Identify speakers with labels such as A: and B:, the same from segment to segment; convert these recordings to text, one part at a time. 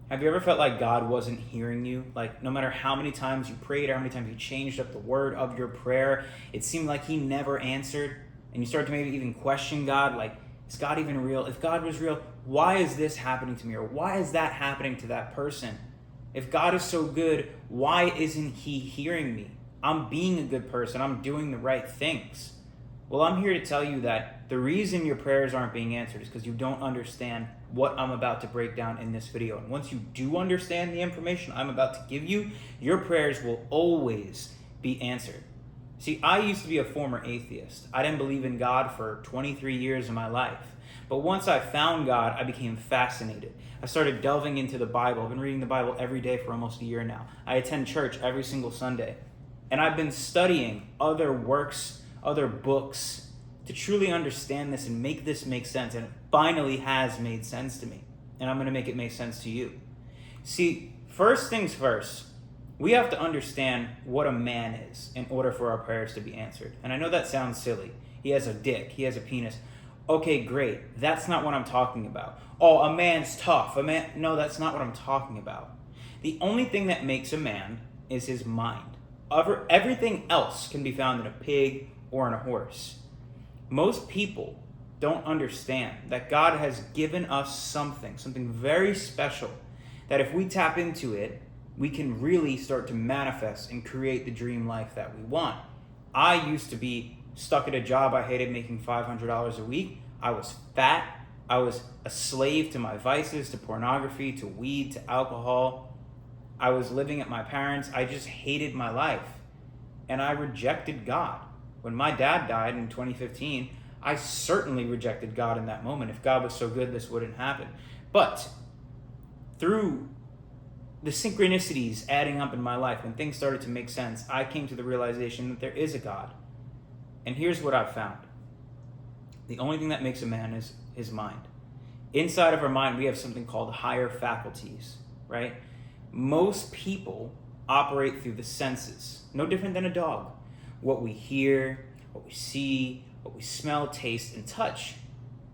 A: Have you ever felt like God wasn't hearing you? Like, no matter how many times you prayed or how many times you changed up the word of your prayer, it seemed like he never answered. And you start to maybe even question God, like, is God even real? If God was real, why is this happening to me? Or why is that happening to that person? If God is so good, why isn't he hearing me? I'm being a good person. I'm doing the right things. Well, I'm here to tell you that the reason your prayers aren't being answered is because you don't understand what I'm about to break down in this video. And once you do understand the information I'm about to give you, your prayers will always be answered. See, I used to be a former atheist. I didn't believe in God for 23 years of my life. But once I found God, I became fascinated. I started delving into the Bible. I've been reading the Bible every day for almost a year now. I attend church every single Sunday. And I've been studying other works, other books, to truly understand this and make this make sense. And it finally has made sense to me. And I'm going to make it make sense to you. See, first things first, we have to understand what a man is in order for our prayers to be answered. And I know that sounds silly. He has a dick. He has a penis. Okay, great. That's not what I'm talking about. Oh, a man's tough. No, that's not what I'm talking about. The only thing that makes a man is his mind. Everything else can be found in a pig or in a horse. Most people don't understand that God has given us something very special, that if we tap into it, we can really start to manifest and create the dream life that we want. I used to be stuck at a job I hated, making $500 a week. I was fat. I was a slave to my vices, to pornography, to weed, to alcohol. I was living at my parents'. I just hated my life. And I rejected God. When my dad died in 2015, I certainly rejected God in that moment. If God was so good, this wouldn't happen. But through the synchronicities adding up in my life, when things started to make sense, I came to the realization that there is a God. And here's what I've found. The only thing that makes a man is his mind. Inside of our mind, we have something called higher faculties, right? Most people operate through the senses, no different than a dog. What we hear, what we see, what we smell, taste, and touch.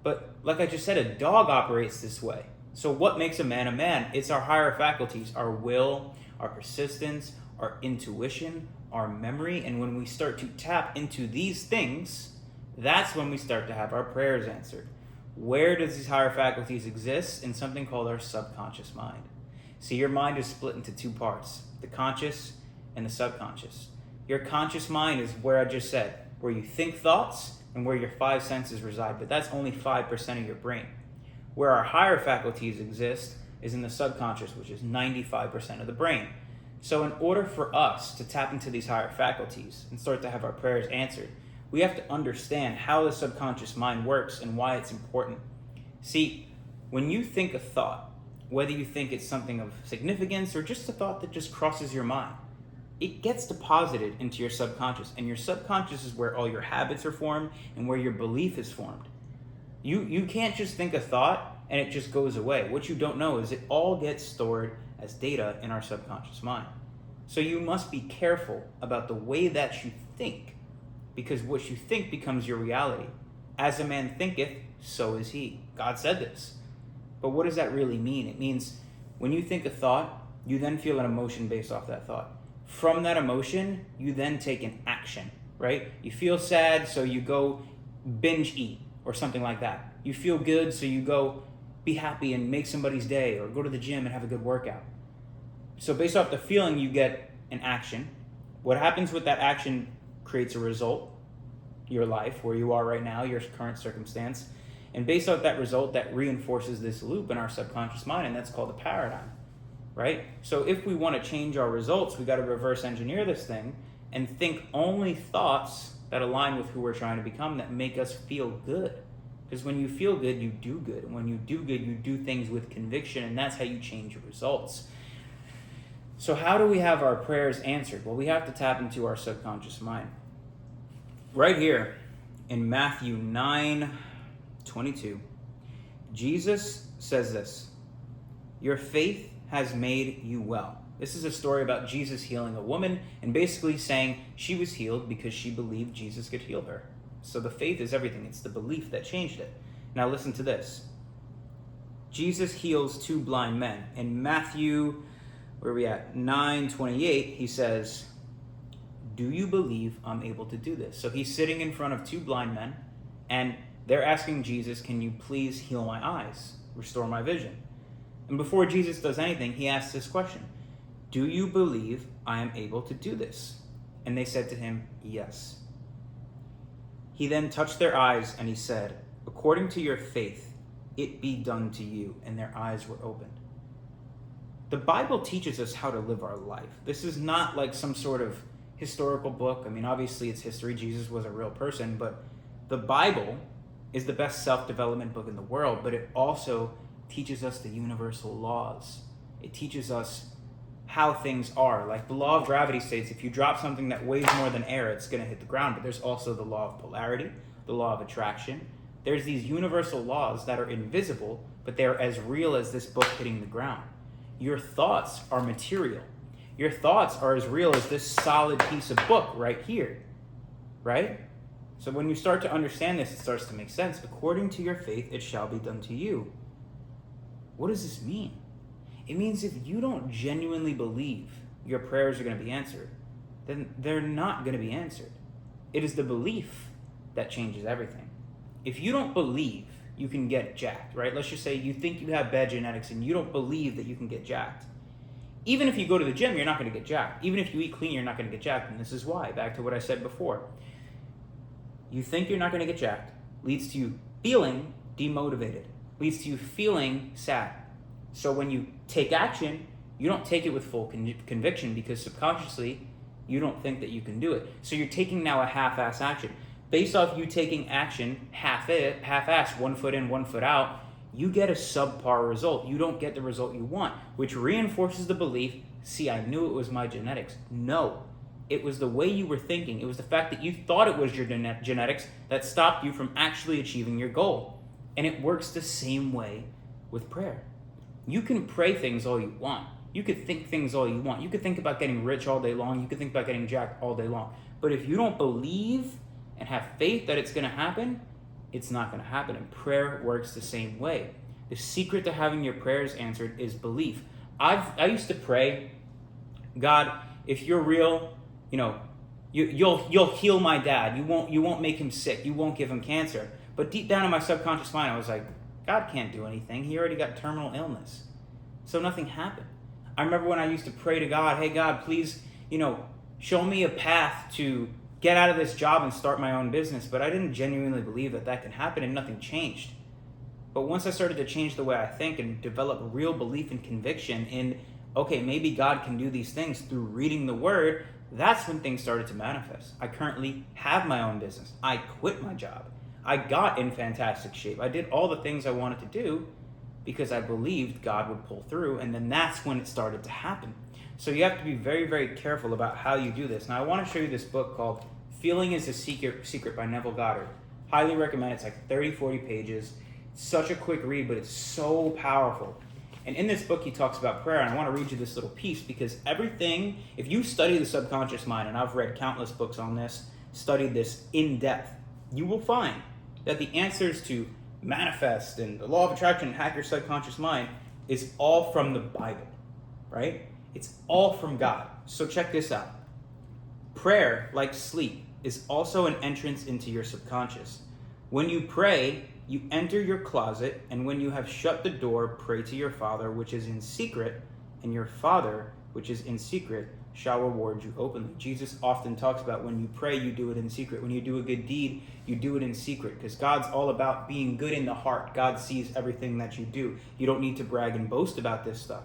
A: But like I just said, a dog operates this way. So what makes a man a man? It's our higher faculties, our will, our persistence, our intuition, our memory. And when we start to tap into these things, that's when we start to have our prayers answered. Where does these higher faculties exist? In something called our subconscious mind. See, your mind is split into two parts, the conscious and the subconscious. Your conscious mind is where I just said, where you think thoughts and where your five senses reside, but that's only 5% of your brain. Where our higher faculties exist is in the subconscious, which is 95% of the brain. So in order for us to tap into these higher faculties and start to have our prayers answered, we have to understand how the subconscious mind works and why it's important. See, when you think a thought, whether you think it's something of significance or just a thought that just crosses your mind, it gets deposited into your subconscious, and your subconscious is where all your habits are formed and where your belief is formed. You can't just think a thought and it just goes away. What you don't know is it all gets stored as data in our subconscious mind. So you must be careful about the way that you think, because what you think becomes your reality. As a man thinketh, so is he. God said this. But what does that really mean? It means when you think a thought, you then feel an emotion based off that thought. From that emotion, you then take an action, right? You feel sad, so you go binge eat or something like that. You feel good, so you go be happy and make somebody's day, or go to the gym and have a good workout. So based off the feeling, you get an action. What happens with that action creates a result, your life, where you are right now, your current circumstance. And based off that result, that reinforces this loop in our subconscious mind, and that's called a paradigm, right? So if we want to change our results, we got to reverse engineer this thing and think only thoughts that align with who we're trying to become, that make us feel good. Because when you feel good, you do good. And when you do good, you do things with conviction, and that's how you change your results. So how do we have our prayers answered? Well, we have to tap into our subconscious mind. Right here in Matthew 9:22, Jesus says this: "Your faith has made you well." This is a story about Jesus healing a woman and basically saying she was healed because she believed Jesus could heal her. So the faith is everything. It's the belief that changed it. Now listen to this. Jesus heals two blind men. In Matthew, where are we at? 9:28, he says, do you believe I'm able to do this? So he's sitting in front of two blind men, and they're asking Jesus, can you please heal my eyes, restore my vision? And before Jesus does anything, he asks this question, do you believe I am able to do this? And they said to him, yes. He then touched their eyes and he said, according to your faith, it be done to you. And their eyes were opened. The Bible teaches us how to live our life. This is not like some sort of historical book. I mean, obviously it's history. Jesus was a real person, but the Bible is the best self-development book in the world, but it also teaches us the universal laws. It teaches us how things are. Like the law of gravity states, if you drop something that weighs more than air, it's going to hit the ground. But there's also the law of polarity, the law of attraction. There's these universal laws that are invisible, but they're as real as this book hitting the ground. Your thoughts are material. Your thoughts are as real as this solid piece of book right here, right? So when you start to understand this, it starts to make sense. According to your faith, it shall be done to you. What does this mean? It means if you don't genuinely believe your prayers are going to be answered, then they're not going to be answered. It is the belief that changes everything. If you don't believe you can get jacked, right? Let's just say you think you have bad genetics and you don't believe that you can get jacked. Even if you go to the gym, you're not going to get jacked. Even if you eat clean, you're not going to get jacked. And this is why. Back to what I said before. You think you're not going to get jacked leads to you feeling demotivated, leads to you feeling sad. So when you take action, you don't take it with full conviction because subconsciously you don't think that you can do it. So you're taking now a half-ass action. Based off you taking action half-ass, 1 foot in, 1 foot out, you get a subpar result. You don't get the result you want, which reinforces the belief, see, I knew it was my genetics. No, it was the way you were thinking. It was the fact that you thought it was your genetics that stopped you from actually achieving your goal. And it works the same way with prayer. You can pray things all you want. You could think things all you want. You could think about getting rich all day long. You could think about getting jacked all day long. But if you don't believe and have faith that it's going to happen, it's not going to happen. And prayer works the same way. The secret to having your prayers answered is belief. I used to pray, God, if you're real, you'll heal my dad. You won't make him sick. You won't give him cancer. But deep down in my subconscious mind, I was like, God can't do anything. He already got terminal illness. So nothing happened. I remember when I used to pray to God, hey God, please, show me a path to get out of this job and start my own business. But I didn't genuinely believe that can happen, and nothing changed. But once I started to change the way I think and develop real belief and conviction in, okay, maybe God can do these things through reading the word, that's when things started to manifest. I currently have my own business. I quit my job. I got in fantastic shape. I did all the things I wanted to do because I believed God would pull through, and then that's when it started to happen. So you have to be very, very careful about how you do this. Now, I want to show you this book called Feeling is a Secret by Neville Goddard. Highly recommend it. It's like 30, 40 pages. It's such a quick read, but it's so powerful. And in this book, he talks about prayer, and I want to read you this little piece because everything, if you study the subconscious mind, and I've read countless books on this, studied this in depth, you will find that the answers to manifest and the law of attraction and hack your subconscious mind is all from the Bible, right? It's all from God. So check this out. Prayer, like sleep, is also an entrance into your subconscious. When you pray, you enter your closet, and when you have shut the door, pray to your Father, which is in secret, and your Father, which is in secret, shall reward you openly. Jesus often talks about when you pray, you do it in secret. When you do a good deed, you do it in secret, because God's all about being good in the heart. God sees everything that you do. You don't need to brag and boast about this stuff.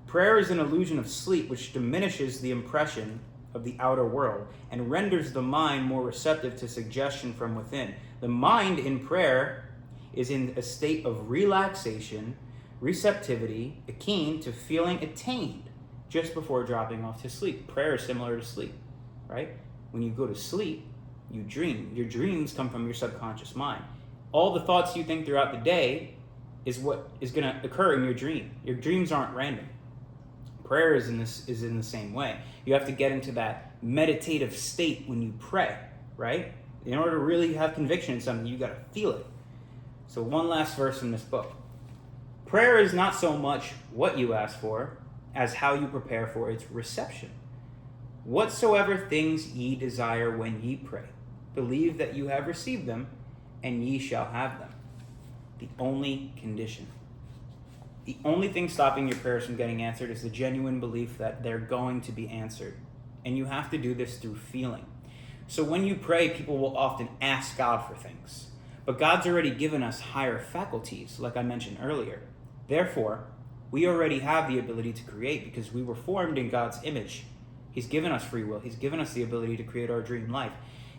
A: Prayer is an illusion of sleep, which diminishes the impression of the outer world and renders the mind more receptive to suggestion from within. The mind in prayer is in a state of relaxation, receptivity, akin to feeling attained just before dropping off to sleep. Prayer is similar to sleep, right? When you go to sleep, you dream. Your dreams come from your subconscious mind. All the thoughts you think throughout the day is what is going to occur in your dream. Your dreams aren't random. Prayer is in the same way. You have to get into that meditative state when you pray, right? In order to really have conviction in something, you got to feel it. So one last verse in this book. Prayer is not so much what you ask for as how you prepare for its reception. Whatsoever things ye desire when ye pray, believe that you have received them, and ye shall have them. The only condition. The only thing stopping your prayers from getting answered is the genuine belief that they're going to be answered. And you have to do this through feeling. So when you pray, people will often ask God for things. But God's already given us higher faculties, like I mentioned earlier. Therefore, we already have the ability to create because we were formed in God's image. He's given us free will. He's given us the ability to create our dream life.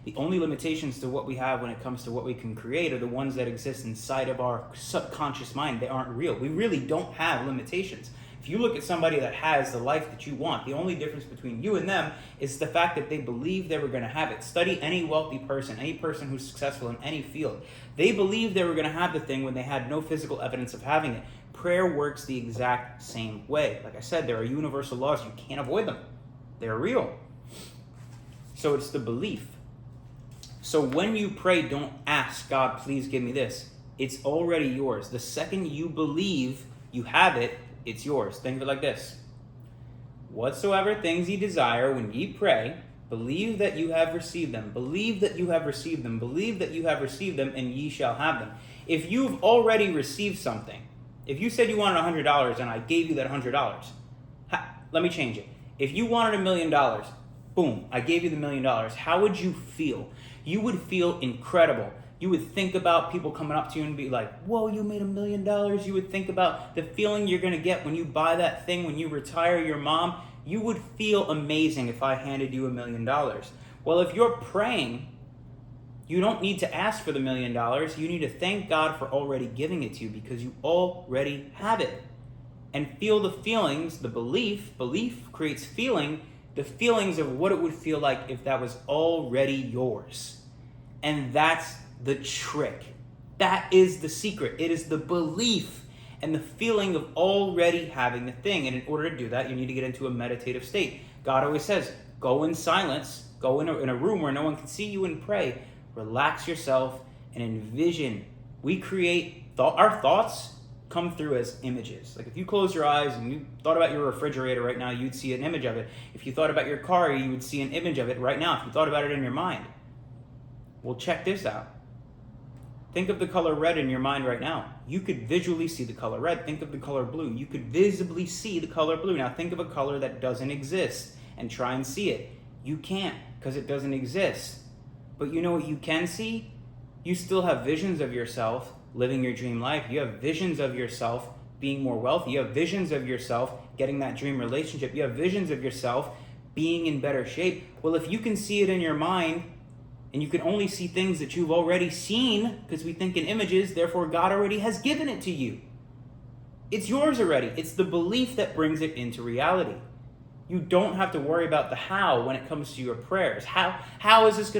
A: The only limitations to what we have when it comes to what we can create are the ones that exist inside of our subconscious mind. They aren't real. We really don't have limitations. If you look at somebody that has the life that you want, the only difference between you and them is the fact that they believe they were going to have it. Study any wealthy person, any person who's successful in any field. They believed they were going to have the thing when they had no physical evidence of having it. Prayer works the exact same way. Like I said, there are universal laws. You can't avoid them. They're real. So it's the belief. So when you pray, don't ask God, please give me this. It's already yours. The second you believe you have it, it's yours. Think of it like this. Whatsoever things ye desire when ye pray, believe that you have received them. Believe that you have received them. Believe that you have received them, and ye shall have them. If you've already received something, if you said you wanted $100 and I gave you that $100, let me change it. If you wanted $1 million, boom, I gave you the $1 million, how would you feel? You would feel incredible. You would think about people coming up to you and be like, whoa, you made $1 million. You would think about the feeling you're going to get when you buy that thing, when you retire your mom. You would feel amazing if I handed you $1 million. Well, if you're praying, you don't need to ask for the $1 million. You need to thank God for already giving it to you because you already have it. And feel the feelings, the belief. Belief creates feeling. The feelings of what it would feel like if that was already yours. And that's the trick. That is the secret. It is the belief and the feeling of already having the thing. And in order to do that, you need to get into a meditative state. God always says, go in silence, go in a room where no one can see you and pray. Relax yourself and envision. We create our thoughts come through as images. Like if you close your eyes and you thought about your refrigerator right now, you'd see an image of it. If you thought about your car, you would see an image of it right now if you thought about it in your mind. Well, check this out. Think of the color red in your mind right now. You could visually see the color red. Think of the color blue. You could visibly see the color blue. Now think of a color that doesn't exist and try and see it. You can't because it doesn't exist. But you know what you can see? You still have visions of yourself living your dream life. You have visions of yourself being more wealthy. You have visions of yourself getting that dream relationship. You have visions of yourself being in better shape. Well, if you can see it in your mind, and you can only see things that you've already seen, because we think in images, therefore God already has given it to you. It's yours already. It's the belief that brings it into reality. You don't have to worry about the how when it comes to your prayers. How is this?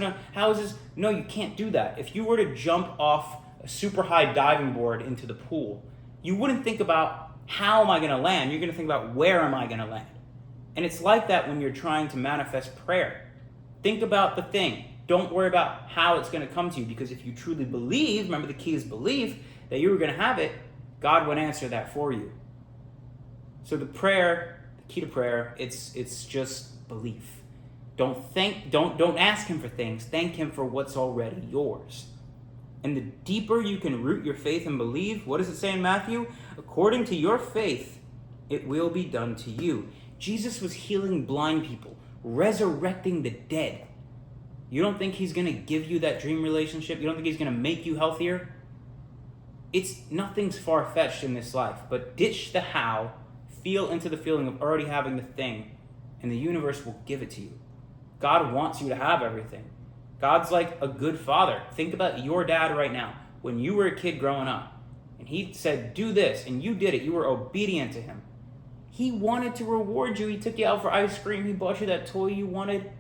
A: No, you can't do that. If you were to jump off a super high diving board into the pool, you wouldn't think about how am I going to land? You're going to think about where am I going to land? And it's like that when you're trying to manifest prayer. Think about the thing. Don't worry about how it's going to come to you, because if you truly believe, remember the key is belief, that you were going to have it, God would answer that for you. So the key to prayer, it's just belief. Don't ask him for things. Thank him for what's already yours. And the deeper you can root your faith and believe, what does it say in Matthew? According to your faith, it will be done to you. Jesus was healing blind people, resurrecting the dead. You don't think he's going to give you that dream relationship? You don't think he's going to make you healthier? Nothing's far-fetched in this life, but ditch the how, feel into the feeling of already having the thing, and the universe will give it to you. God wants you to have everything. God's like a good father. Think about your dad right now. When you were a kid growing up, and he said, do this, and you did it. You were obedient to him. He wanted to reward you. He took you out for ice cream. He bought you that toy you wanted.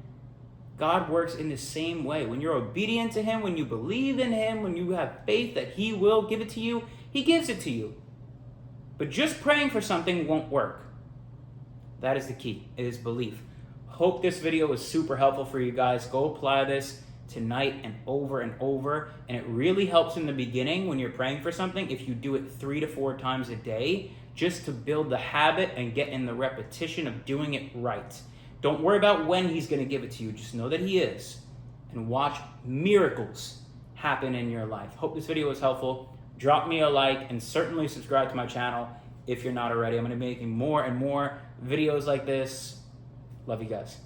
A: God works in the same way. When you're obedient to him, when you believe in him, when you have faith that he will give it to you, he gives it to you. But just praying for something won't work. That is the key. It is belief. Hope this video was super helpful for you guys. Go apply this. tonight and over, and it really helps in the beginning when you're praying for something if you do it 3 to 4 times a day, just to build the habit and get in the repetition of doing it right. Don't worry about when he's going to give it to you. Just know that he is, and watch miracles happen in your life. Hope this video was helpful. Drop me a like and certainly subscribe to my channel if you're not already. I'm going to be making more and more videos like this. Love you guys.